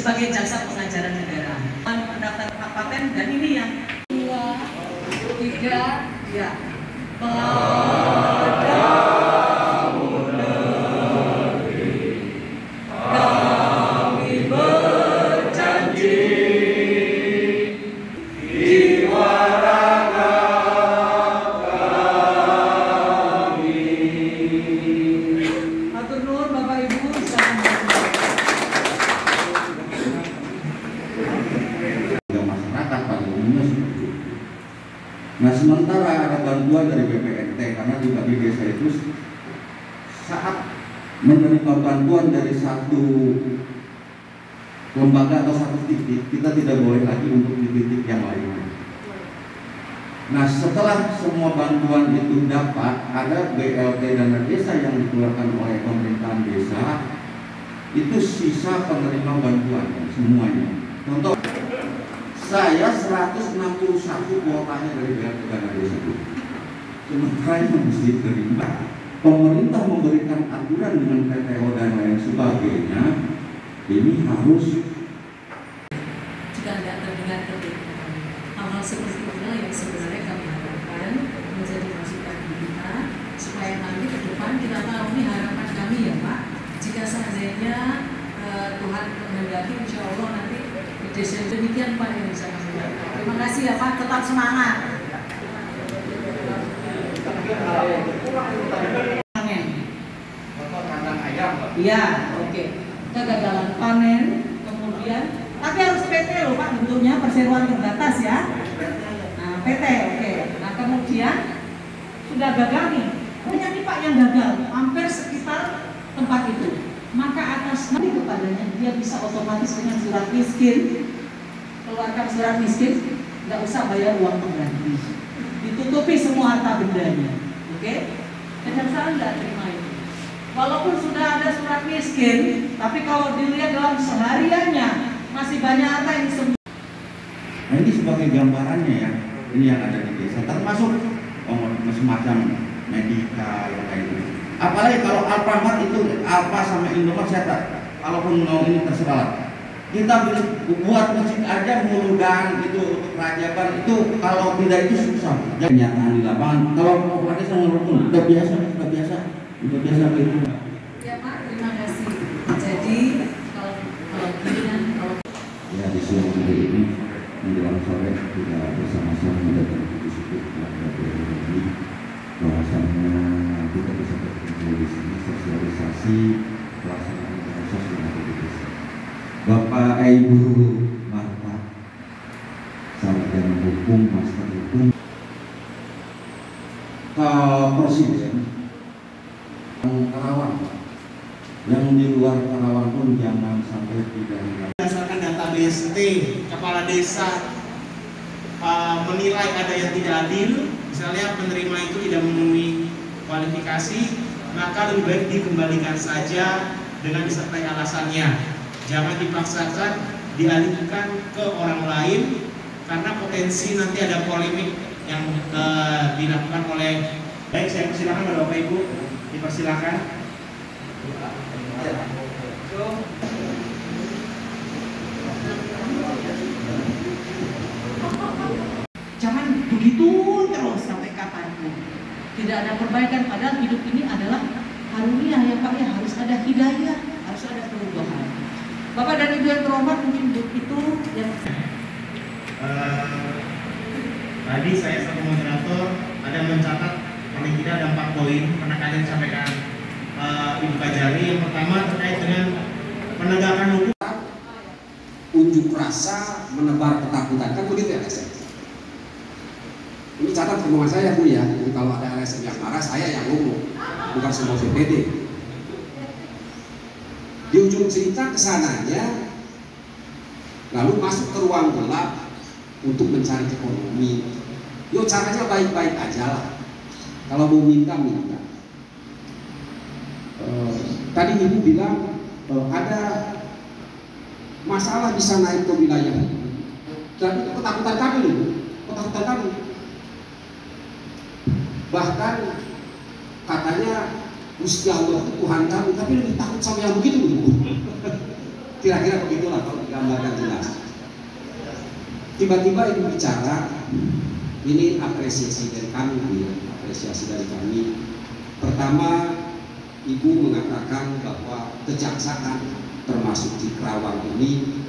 sebagai jasa pengajaran negara. Pendaftaran hak paten dan ini yang 2, 3, ya. Nah, sementara ada bantuan dari BPNT karena juga di desa itu saat menerima bantuan dari satu lembaga atau satu titik, kita tidak boleh lagi untuk di titik yang lain. Nah, setelah semua bantuan itu dapat, ada BLT dana desa yang dikeluarkan oleh pemerintahan desa, itu sisa penerima bantuan semuanya. Contoh, saya 161 kuotanya dari BLT dana desa itu. Sementara yang mesti diterima, pemerintah memberikan aturan dengan PTO dan lain sebagainya, ini harus juga tidak terdengar hal-hal seperti itulah yang sebenarnya kami harapkan menjadi masukan kita supaya nanti ke depan kita tahu ini harapan kami ya Pak, jika seandainya Tuhan menghendaki insya Allah nanti desa demikian Pak yang bisa kami lakukan. Terima kasih ya Pak, tetap semangat. Iya, oke. Kegagalan panen, kemudian tapi harus PT loh Pak, bentuknya perseroan terbatas ya. Nah, PT, oke. Nah, kemudian sudah gagal nih. Banyak nih Pak yang gagal, hampir sekitar tempat itu. Maka atas nanti kepadanya dia bisa otomatis dengan surat miskin, keluarkan surat miskin, nggak usah bayar uang pengganti, ditutupi semua harta bendanya, oke? Dan saya nggak terima itu. Walaupun sudah ada surat miskin, tapi kalau dilihat dalam sehariannya masih banyak harta yang disembunyikan. Nah, ini sebagai gambarannya ya, ini yang ada di desa, termasuk semacam medika yang kayak gitu. Apalagi kalau Alfamart itu Alfa sama Indomart saya tak, kalaupun mau ini terserah. Kita buat masjid aja muludan itu untuk kerajaban itu kalau tidak itu susah. Kenyataan di lapangan. Kalau mau pakai sama rukun udah biasa gitu. Ya Pak, terima kasih. Jadi kalau gini kan kalau ya di siang hari ini menjelang sore kita bersama-sama mendatangi situ ini bahwasannya kita bisa berkumpul di sini sosialisasi pelaksanaan proses yang ada di desa. Bapak Ibu Marta, sarjana hukum, master hukum, Presiden Karawang, yang di luar Karawang pun jangan sampai tidak. Berdasarkan data BST, kepala desa menilai ada yang tidak adil, misalnya penerima itu tidak memenuhi kualifikasi, maka lebih baik dikembalikan saja dengan disertai alasannya. Jangan dipaksakan dialihkan ke orang lain karena potensi nanti ada polemik yang dilakukan oleh. Baik, saya persilakan pada Bapak Ibu, dipersilakan. jangan begitu terus sampai kapanpun. Tidak ada perbaikan, padahal hidup ini adalah karunia ya Pak ya, harus ada hidayah, harus ada perubahan. Bapak dan Ibu yang terhormat, mungkin itu yang tadi saya selaku moderator ada mencatat paling tidak ada 4 poin penekanan yang disampaikan Ibu Kajari. Yang pertama terkait dengan penegakan hukum. Unjuk rasa menebar ketakutan, kan begitu ya LSM. Ini catat omongan saya Bu ya. Jadi kalau ada LSM yang marah, saya yang ngomong, bukan semua CPD. Di ujung cerita kesananya, lalu masuk ke ruang gelap untuk mencari ekonomi. Yo caranya baik-baik aja lah. Kalau mau minta. Tadi Ibu bilang ada masalah bisa naik ke wilayah. Dan itu ketakutan kami loh, ketakutan kami. Bahkan katanya Gusti Allah itu Tuhan kami, tapi lebih takut sama yang begitu. Kira-kira begitulah kalau gambarkan jelas. Tiba-tiba ibu bicara, ini apresiasi dari kami, Bu, ya, apresiasi dari kami. Pertama, ibu mengatakan bahwa kejaksaan termasuk di Kerawang ini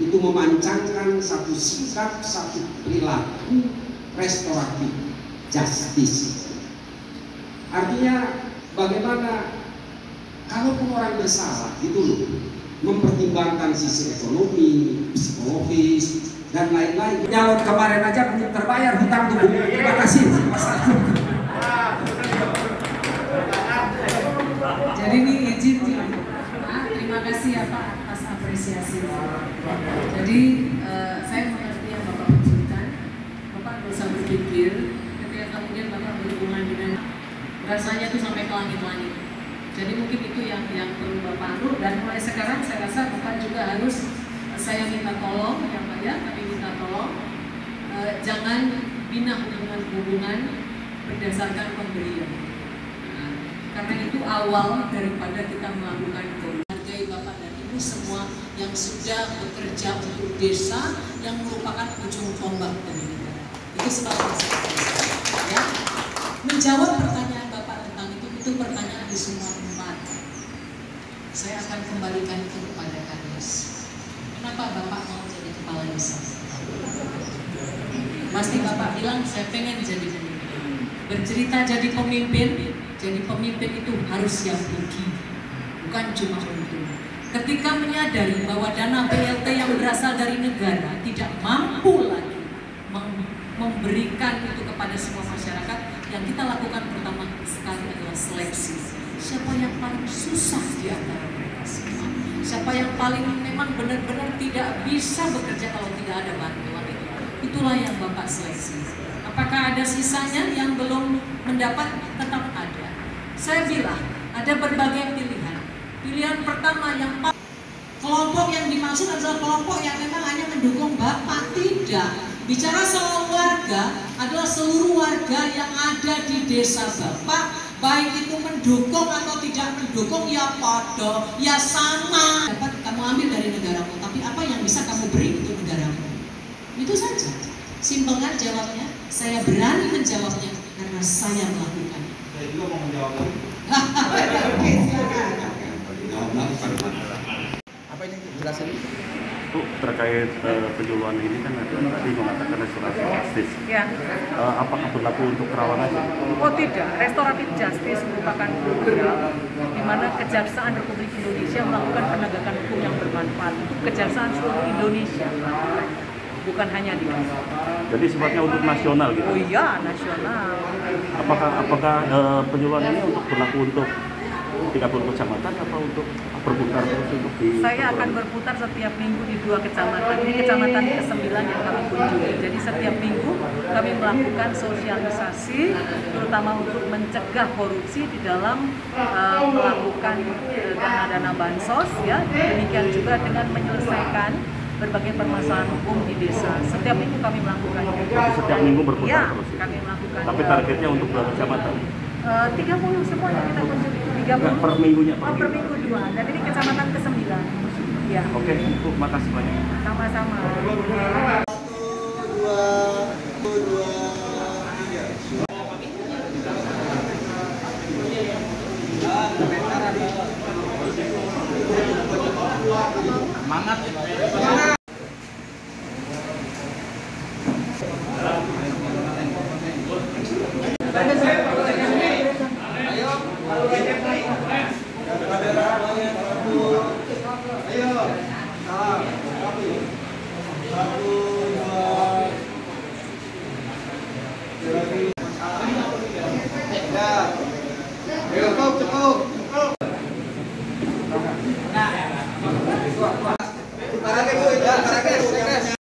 itu memancangkan satu sikap, satu perilaku restoratif justice. Artinya bagaimana kalaupun orang bersalah gitu loh, mempertimbangkan sisi ekonomi, psikologis, dan lain-lain. Nyalon kemarin aja belum terbayar hutang tuh. Terima kasih. Jadi ini izin terima kasih ya Pak atas apresiasi. Jadi saya mengerti yang Bapak maksudkan. Bapak nggak usah berpikir ketika kemudian Bapak berhubungan dengan rasanya itu sampai ke langit-langit. Jadi mungkin itu yang perlu Bapak anu, dan mulai sekarang saya rasa Bapak juga harus saya minta tolong ya Pak ya, kami minta tolong jangan bina hubungan berdasarkan pemberian. Karena itu awal daripada kita melakukan itu. Hargai Bapak dan Ibu semua yang sudah bekerja untuk desa yang merupakan ujung tombak dari negara. Itu sebabnya ya. Menjawab pertanyaan Bapak tentang itu pertanyaan di semua tempat. Saya akan kembalikan itu kepada Kades. Kenapa Bapak mau jadi kepala desa? Pasti Bapak bilang saya pengen jadi pemimpin. Bercerita jadi pemimpin. Jadi pemimpin itu harus siap rugi, bukan cuma untung. Ketika menyadari bahwa dana BLT yang berasal dari negara tidak mampu lagi memberikan itu kepada semua masyarakat, yang kita lakukan pertama sekali adalah seleksi. Siapa yang paling susah di antara mereka semua? Siapa yang paling memang benar-benar tidak bisa bekerja kalau tidak ada bantuan itu? Itulah yang Bapak seleksi. Apakah ada sisanya yang belum mendapat? Tetap ada. Saya bilang ada berbagai pilihan. Pilihan pertama yang kelompok yang dimaksud adalah kelompok yang memang hanya mendukung Bapak, tidak. Bicara soal warga adalah seluruh warga yang ada di desa Bapak, baik itu mendukung atau tidak mendukung ya podo, ya sama. Dapat kamu ambil dari negaramu, tapi apa yang bisa kamu beri untuk negaramu? Itu saja. Simpel kan jawabnya? Saya berani menjawabnya karena saya melakukan. Saya juga mau menjawab lagi. Oke, silakan. Apa ini jelasin? Bu, terkait penyuluhan ini kan tadi mengatakan restorasi justice. Ya. Apakah berlaku untuk Kerawang aja? Oh tidak, restoratif justice merupakan program di mana Kejaksaan Republik Indonesia melakukan penegakan hukum yang bermanfaat untuk kejaksaan seluruh Indonesia, bukan hanya di Kerawang. Jadi sifatnya untuk nasional gitu. Oh iya, nasional. Apakah penyuluhan ini untuk berlaku untuk 30 kecamatan atau untuk berputar terus untuk di? Saya akan berputar setiap minggu di 2 kecamatan. Ini kecamatan ke-9 yang kami kunjungi. Jadi setiap minggu kami melakukan sosialisasi, terutama untuk mencegah korupsi di dalam melakukan dana-dana bansos, ya. Demikian juga dengan menyelesaikan berbagai permasalahan hukum di desa. Setiap minggu kami melakukan itu. Setiap minggu berputar ya, terus? Kami melakukan. Tapi targetnya untuk berapa kecamatan? 30 semua yang kita kunjungi. 30 per minggunya? Per minggu 2. Dan ini kecamatan ke-9. Ya. Oke, Bu, makasih banyak. Sama-sama. 1, 2, 3. Semangat. Ayo. Salam. 1,